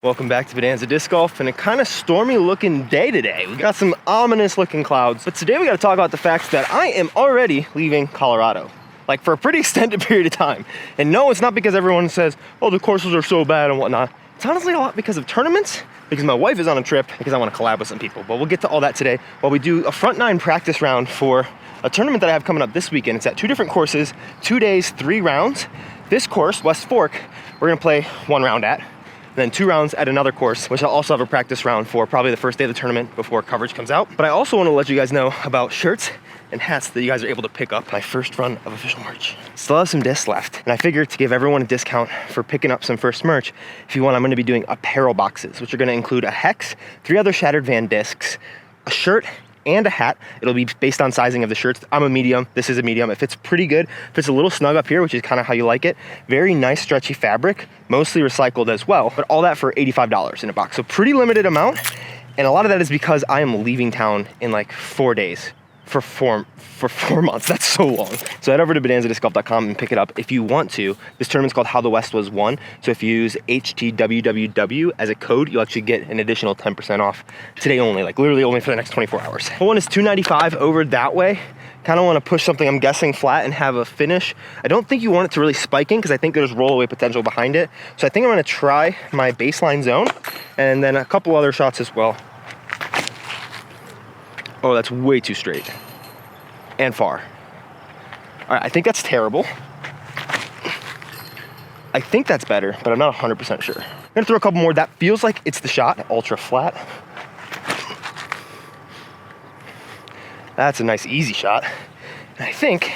Welcome back to Bonanza Disc Golf, and a kind of stormy looking day today. We got some ominous looking clouds, but today we got to talk about the fact that I am already leaving Colorado, like for a pretty extended period of time. And no, it's not because everyone says, oh, the courses are so bad and whatnot. It's honestly a lot because of tournaments, because my wife is on a trip, because I want to collab with some people. But we'll get to all that today while we do a front nine practice round for a tournament that I have coming up this weekend. It's at 2 different courses, 2 days, 3 rounds. This course, West Fork, we're gonna play 1 round at. Then 2 rounds at another course, which I'll also have a practice round for probably the first day of the tournament before coverage comes out. But I also want to let you guys know about shirts and hats that you guys are able to pick up my first run of official merch. Still have some discs left, and I figured to give everyone a discount for picking up some first merch. If you want, I'm going to be doing apparel boxes, which are going to include a hex, 3 other Shattered Van discs, a shirt, and a hat. It'll be based on sizing of the shirts. I'm a medium, this is a medium. It fits pretty good. Fits a little snug up here, which is kind of how you like it. Very nice stretchy fabric, mostly recycled as well, but all that for $85 in a box. So pretty limited amount. And a lot of that is because I am leaving town in like 4 days. For four months. That's so long. So head over to bonanzadiscgolf.com and pick it up if you want to. This tournament's called How the West Was Won. So if you use HTWWW as a code, you'll actually get an additional 10% off today only, like literally only for the next 24 hours. One is $295 over that way. Kind of want to push something, I'm guessing, flat and have a finish. I don't think you want it to really spike in because I think there's rollaway potential behind it. So I think I'm going to try my baseline zone and then a couple other shots as well. Oh, that's way too straight and far. All right, I think that's terrible. I think that's better, but I'm not 100% sure. I'm gonna throw a couple more. That feels like it's the shot, ultra flat. That's a nice easy shot. And I think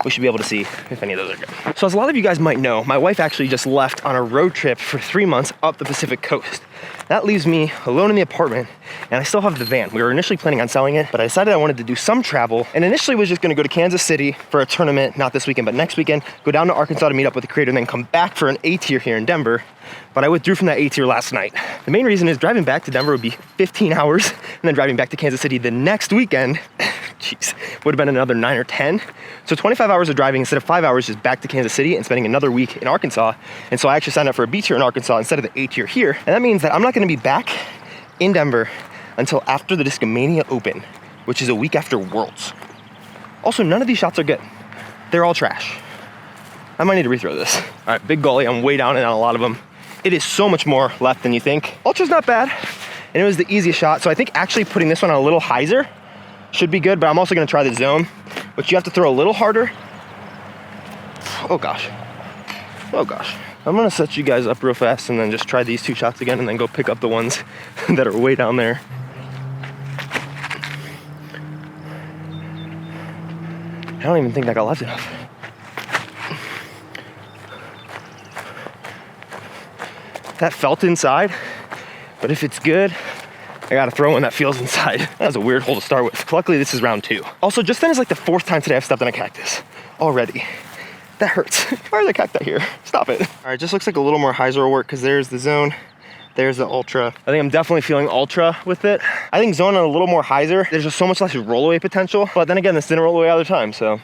we should be able to see if any of those are good. So as a lot of you guys might know, my wife actually just left on a road trip for 3 months up the Pacific coast. That leaves me alone in the apartment, and I still have the van. We were initially planning on selling it, but I decided I wanted to do some travel, and initially was just gonna go to Kansas City for a tournament, not this weekend, but next weekend, go down to Arkansas to meet up with the creator, and then come back for an A-tier here in Denver. But I withdrew from that A-tier last night. The main reason is driving back to Denver would be 15 hours, and then driving back to Kansas City the next weekend, jeez, would have been another 9 or 10. So 25 hours of driving instead of 5 hours just back to Kansas City and spending another week in Arkansas. And so I actually signed up for a B-tier in Arkansas instead of the A-tier here. And that means that I'm not gonna be back in Denver until after the Discomania Open, which is a week after Worlds. Also, none of these shots are good. They're all trash. I might need to rethrow this. All right, big gully, I'm way down and on a lot of them. It is so much more left than you think. Ultra's not bad, and it was the easiest shot. So I think actually putting this one on a little hyzer should be good, but I'm also gonna try the zone, which you have to throw a little harder. Oh gosh, oh gosh. I'm gonna set you guys up real fast and then just try these 2 shots again and then go pick up the ones that are way down there. I don't even think I got left enough. That felt inside, but if it's good, I gotta throw one that feels inside. That was a weird hole to start with. Luckily, this is round 2. Also, just then is like the 4th time today I've stepped on a cactus already. That hurts. Why are there cacti here? Stop it. All right, just looks like a little more hyzer will work because there's the zone, there's the ultra. I think I'm definitely feeling ultra with it. I think zone on a little more hyzer, there's just so much less rollaway potential. But then again, this didn't roll away all the time, so.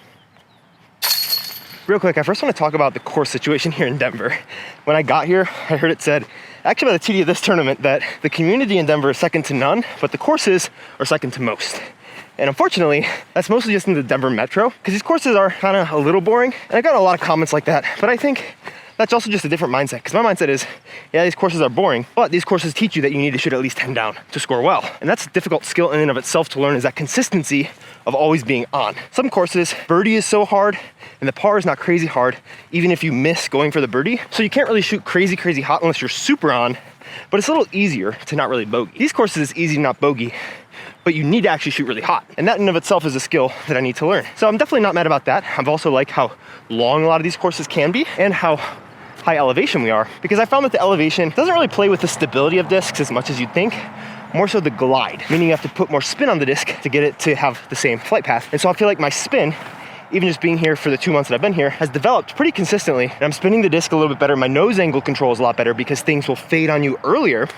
Real quick, I first want to talk about the course situation here in Denver. When I got here, I heard it said, actually by the TD of this tournament, that the community in Denver is second to none, but the courses are second to most. And unfortunately, that's mostly just in the Denver metro, because these courses are kind of a little boring. And I got a lot of comments like that, but I think that's also just a different mindset, because my mindset is, yeah, these courses are boring, but these courses teach you that you need to shoot at least 10 down to score well. And that's a difficult skill in and of itself to learn, is that consistency of always being on. Some courses, birdie is so hard, and the par is not crazy hard, even if you miss going for the birdie. So you can't really shoot crazy hot unless you're super on, but it's a little easier to not really bogey. These courses, it's easy to not bogey, but you need to actually shoot really hot. And that in and of itself is a skill that I need to learn. So I'm definitely not mad about that. I've also like how long a lot of these courses can be and how high elevation we are, because I found that the elevation doesn't really play with the stability of discs as much as you'd think, more so the glide, meaning you have to put more spin on the disc to get it to have the same flight path. And so I feel like my spin, even just being here for the 2 months that I've been here, has developed pretty consistently. And I'm spinning the disc a little bit better. My nose angle control is a lot better because things will fade on you earlier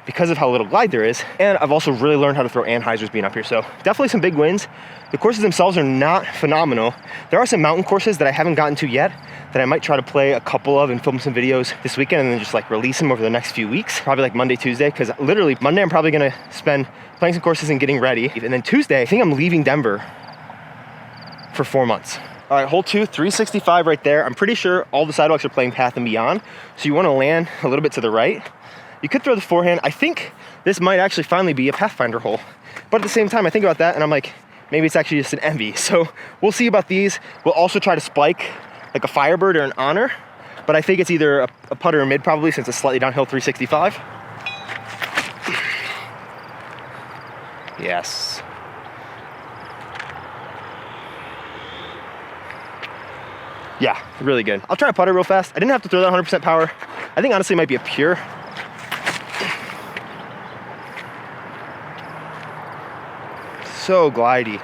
because of how little glide there is. And I've also really learned how to throw anhyzers being up here. So definitely some big wins. The courses themselves are not phenomenal. There are some mountain courses that I haven't gotten to yet that I might try to play a couple of and film some videos this weekend and then just like release them over the next few weeks, probably like Monday, Tuesday, because literally Monday I'm probably gonna spend playing some courses and getting ready. And then Tuesday, I think I'm leaving Denver for 4 months. All right, hole 2, 365 right there. I'm pretty sure all the sidewalks are playing path and beyond. So you wanna land a little bit to the right. You could throw the forehand. I think this might actually finally be a Pathfinder hole. But at the same time, I think about that and I'm like, maybe it's actually just an envy. So we'll see about these. We'll also try to spike like a Firebird or an Honor, but I think it's either a putter or mid probably, since it's slightly downhill 365. Yes. Yeah, really good. I'll try a putter real fast. I didn't have to throw that 100% power. I think honestly it might be a pure. So glidey.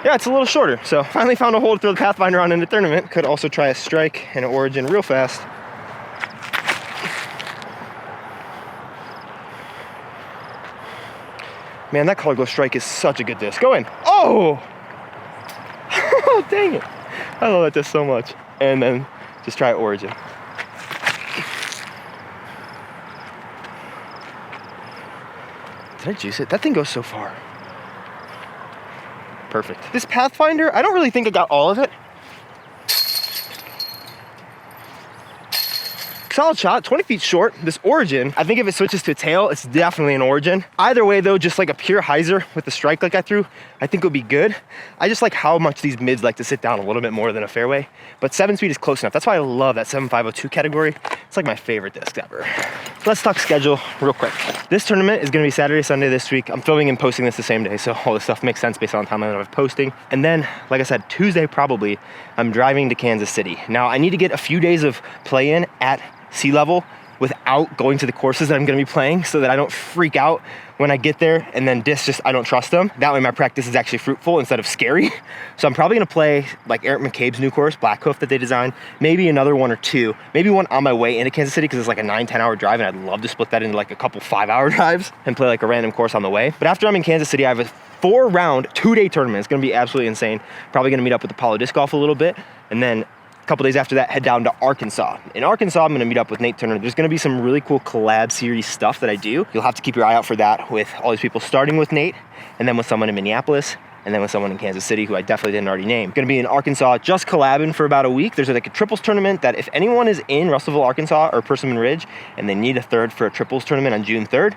Yeah, it's a little shorter. So finally found a hole to throw the Pathfinder on in the tournament. Could also try a strike and an origin real fast. Man, that color glow strike is such a good disc. Go in. Oh! Oh, dang it. I love that disc so much. And then just try origin. Did I juice it? That thing goes so far. Perfect. This Pathfinder, I don't really think I got all of it. Solid shot, 20 feet short. This origin, I think if it switches to a tail, it's definitely an origin. Either way though, just like a pure hyzer with the strike like I threw, I think would be good. I just like how much these mids like to sit down a little bit more than a fairway, but 7 speed is close enough. That's why I love that 7502 category. It's like my favorite disc ever. Let's talk schedule real quick. This tournament is gonna be Saturday, Sunday this week. I'm filming and posting this the same day, so all this stuff makes sense based on the timeline of posting. And then, like I said, Tuesday probably, I'm driving to Kansas City. Now I need to get a few days of play-in at sea level without going to the courses that I'm gonna be playing, so that I don't freak out when I get there and then I don't trust them. That way my practice is actually fruitful instead of scary. So I'm probably gonna play like Eric McCabe's new course, Black Hoof, that they designed, maybe another one or two, maybe one on my way into Kansas City because it's like a 9-10 hour drive and I'd love to split that into like a couple 5-hour drives and play like a random course on the way. But after I'm in Kansas City, I have a 4-round, 2-day tournament. It's gonna be absolutely insane. Probably gonna meet up with Apollo Disc Golf a little bit, and then a couple days after that, head down to Arkansas. In Arkansas, I'm gonna meet up with Nate Turner. There's gonna be some really cool collab series stuff that I do. You'll have to keep your eye out for that with all these people, starting with Nate, and then with someone in Minneapolis, and then with someone in Kansas City who I definitely didn't already name. Gonna be in Arkansas, just collabing for about a week. There's like a triples tournament that if anyone is in Russellville, Arkansas, or Persimmon Ridge, and they need a third for a triples tournament on June 3rd,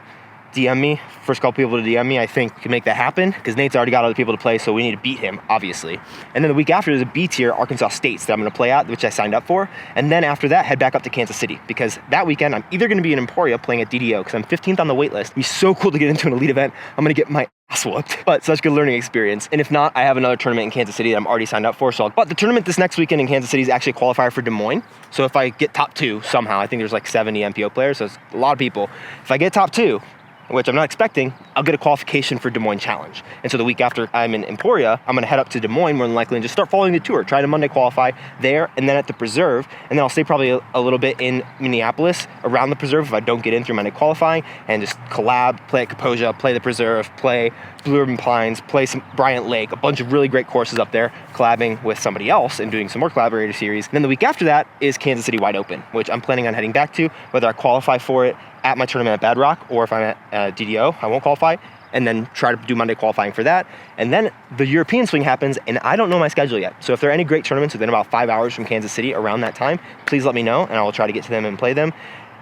DM me, first couple people to DM me. I think we can make that happen because Nate's already got other people to play, so we need to beat him, obviously. And then the week after, there's a B tier, Arkansas States, that I'm gonna play at, which I signed up for. And then after that, head back up to Kansas City because that weekend, I'm either gonna be in Emporia playing at DDO because I'm 15th on the wait list. It'd be so cool to get into an elite event. I'm gonna get my ass whooped, but such good learning experience. And if not, I have another tournament in Kansas City that I'm already signed up for. But the tournament this next weekend in Kansas City is actually a qualifier for Des Moines. So if I get top 2 somehow, I think there's like 70 MPO players, so it's a lot of people. If I get top 2, which I'm not expecting, I'll get a qualification for Des Moines Challenge. And so the week after I'm in Emporia, I'm gonna head up to Des Moines more than likely and just start following the tour, try to Monday qualify there and then at the Preserve. And then I'll stay probably a little bit in Minneapolis around the Preserve if I don't get in through Monday qualifying, and just collab, play at Kaposia, play the Preserve, play Blue Ribbon Pines, play some Bryant Lake, a bunch of really great courses up there, collabing with somebody else and doing some more collaborator series. And then the week after that is Kansas City Wide Open, which I'm planning on heading back to, whether I qualify for it at my tournament at Bad Rock or if I'm at DDO, I won't qualify, and then try to do Monday qualifying for that. And then the European swing happens, and I don't know my schedule yet. So if there are any great tournaments within about 5 hours from Kansas City around that time, please let me know, and I will try to get to them and play them.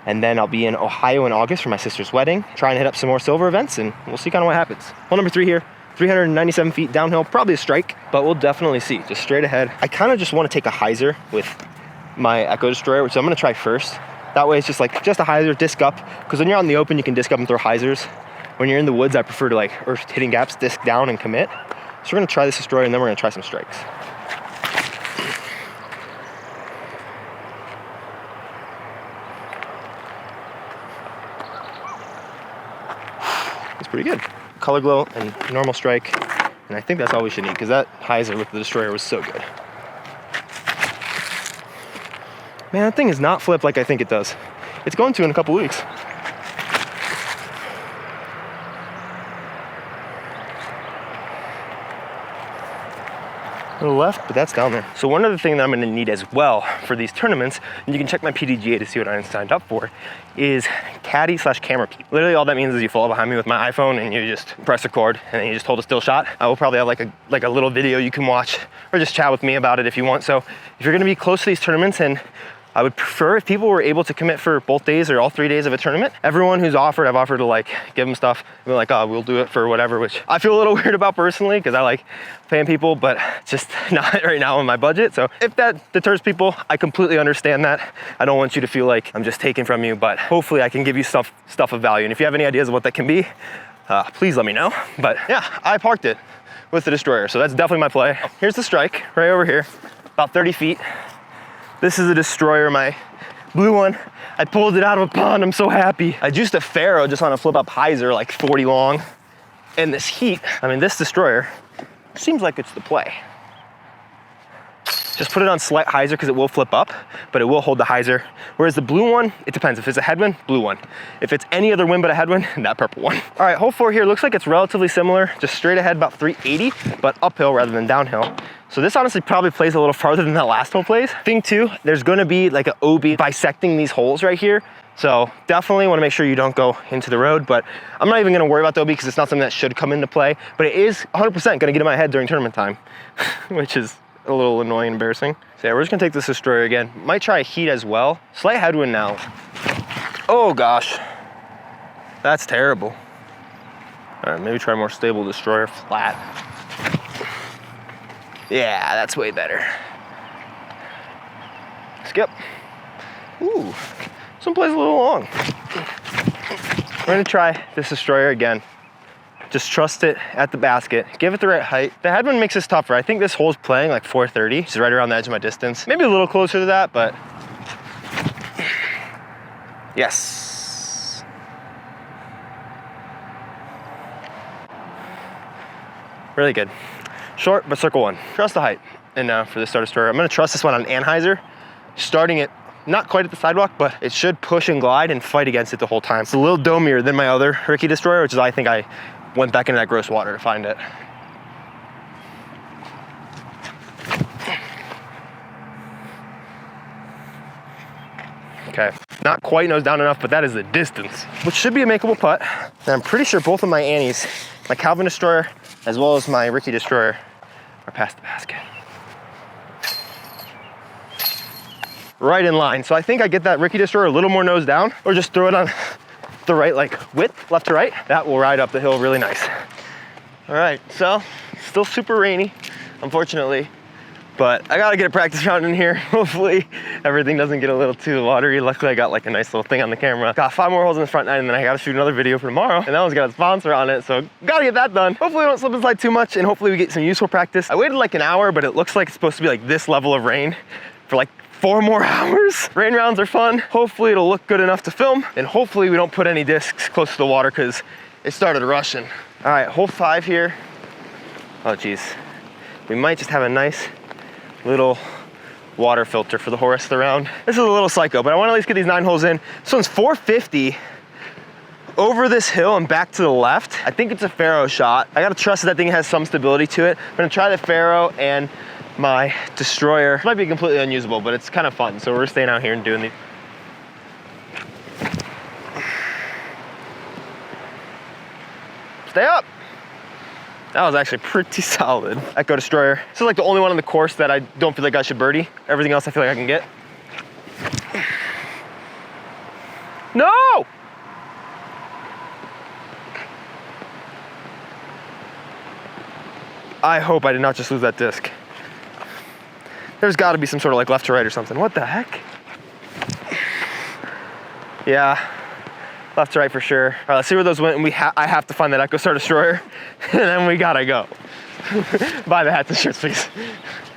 And then I'll be in Ohio in August for my sister's wedding, try and hit up some more silver events, and we'll see kind of what happens. Hole number 3 here, 397 feet downhill, probably a strike, but we'll definitely see, just straight ahead. I kind of just want to take a hyzer with my Echo Destroyer, which I'm gonna try first. That way it's just a hyzer, disc up, because when you're out in the open, you can disc up and throw hyzers. When you're in the woods, I prefer to or hitting gaps, disc down and commit. So we're gonna try this Destroyer, and then we're gonna try some strikes. It's pretty good. Color glow and normal strike, and I think that's all we should need, because that hyzer with the Destroyer was so good. Man, that thing is not flipped like I think it does. It's it's going to in a couple weeks. A little left, but that's down there. So one other thing that I'm gonna need as well for these tournaments, and you can check my PDGA to see what I signed up for, is caddy / camera peep. Literally all that means is you follow behind me with my iPhone and you just press record and then you just hold a still shot. I will probably have like a little video you can watch or just chat with me about it if you want. So if you're gonna be close to these tournaments, and I would prefer if people were able to commit for both days or all 3 days of a tournament. Everyone who's offered, I've offered to like give them stuff. They're like, oh, we'll do it for whatever, which I feel a little weird about personally because I like paying people, but just not right now in my budget. So if that deters people, I completely understand that. I don't want you to feel like I'm just taking from you, but hopefully I can give you stuff of value. And if you have any ideas of what that can be, please let me know. But yeah, I parked it with the destroyer. So that's definitely my play. Here's the strike right over here, about 30 feet. This is a destroyer, my blue one. I pulled it out of a pond, I'm so happy. I juiced a Faro just on a flip up hyzer, like 40 long. And this heat, I mean, this destroyer seems like it's the play. Just put it on slight hyzer because it will flip up, but it will hold the hyzer. Whereas the blue one, it depends. If it's a headwind, blue one. If it's any other wind but a headwind, that purple one. All right, hole 4 here looks like it's relatively similar, just straight ahead about 380, but uphill rather than downhill. So this honestly probably plays a little farther than that last hole plays. Thing too, there's gonna be like an OB bisecting these holes right here. So definitely wanna make sure you don't go into the road, but I'm not even gonna worry about the OB because it's not something that should come into play, but it is 100% gonna get in my head during tournament time, which is a little annoying and embarrassing. So yeah, we're just gonna take this destroyer again. Might try a heat as well. Slight headwind now. Oh gosh, that's terrible. All right, maybe try more stable destroyer, flat. Yeah, that's way better. Skip. Ooh, this one plays a little long. We're gonna try this destroyer again. Just trust it at the basket. Give it the right height. The headwind makes this tougher. I think this hole's playing like 430, which is right around the edge of my distance. Maybe a little closer to that, but yes. Really good. Short, but circle one. Trust the height. And now for this star destroyer, I'm gonna trust this one on Anheuser, starting it not quite at the sidewalk, but it should push and glide and fight against it the whole time. It's a little domier than my other Ricky destroyer, which is I think I went back into that gross water to find it. Okay, not quite nose down enough, but that is the distance, which should be a makeable putt. And I'm pretty sure both of my Annies, my Calvin destroyer, as well as my Ricky destroyer, are past the basket. Right in line. So I think I get that Ricky destroyer a little more nose down, or just throw it on the right, like width, left to right. That will ride up the hill really nice. All right, so still super rainy, unfortunately, but I gotta get a practice round in here. Hopefully everything doesn't get a little too watery. Luckily I got like a nice little thing on the camera. Got 5 more holes in the front nine, and then I gotta shoot another video for tomorrow, and that one's got a sponsor on it, so gotta get that done. Hopefully we don't slip and slide too much, and hopefully we get some useful practice. I waited like an hour, but it looks like it's supposed to be like this level of rain for like 4 more hours. Rain rounds are fun. Hopefully it'll look good enough to film, and hopefully we don't put any discs close to the water because it started rushing. All right, hole 5 here. Oh geez. We might just have a nice little water filter for the whole rest of the round. This is a little psycho, but I want to at least get these 9 holes in. This one's 450 over this hill and back to the left. I think it's a Faro shot. I gotta trust that thing has some stability to it. I'm gonna try the Faro and my destroyer. It might be completely unusable, but it's kind of fun. So we're staying out here and doing these. Stay up. That was actually pretty solid. Echo destroyer. This is like the only one on the course that I don't feel like I should birdie. Everything else I feel like I can get. No! I hope I did not just lose that disc. There's got to be some sort of like left to right or something. What the heck? Yeah, left to right for sure. All right, let's see where those went, and I have to find that Echo Star Destroyer, and then we gotta go. Buy the hats and shirts, please.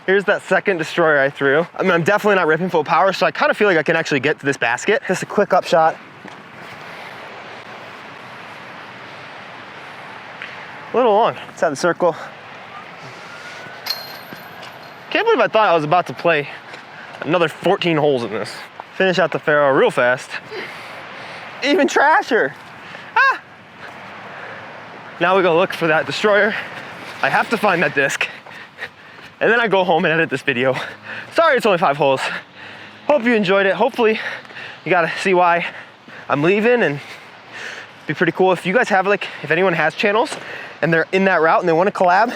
Here's that second destroyer I threw. I mean, I'm definitely not ripping full power, so I kind of feel like I can actually get to this basket. Just a quick up shot. A little long. Inside the circle. Can't believe I thought I was about to play another 14 holes in this. Finish out the Faro real fast. even trasher. Ah! Now we go look for that destroyer. I have to find that disc. And then I go home and edit this video. Sorry it's only 5 holes. Hope you enjoyed it. Hopefully you got to see why I'm leaving, and be pretty cool if you guys have, like, if anyone has channels and they're in that route and they want to collab.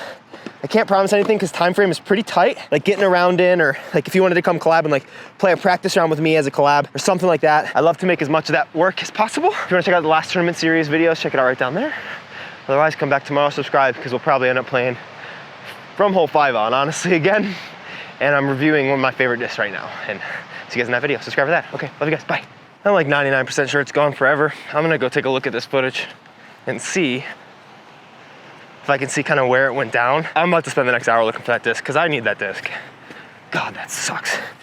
I can't promise anything because time frame is pretty tight, like getting around in, or like if you wanted to come collab and like play a practice round with me as a collab or something like that. I love to make as much of that work as possible. If you want to check out the last tournament series videos, check it out right down there. Otherwise, come back tomorrow, subscribe, because we'll probably end up playing from hole 5 on, honestly, again. And I'm reviewing one of my favorite discs right now. And see you guys in that video. Subscribe for that. Okay, love you guys, bye. I'm like 99% sure it's gone forever. I'm gonna go take a look at this footage and see if I can see kind of where it went down. I'm about to spend the next hour looking for that disc because I need that disc. God, that sucks.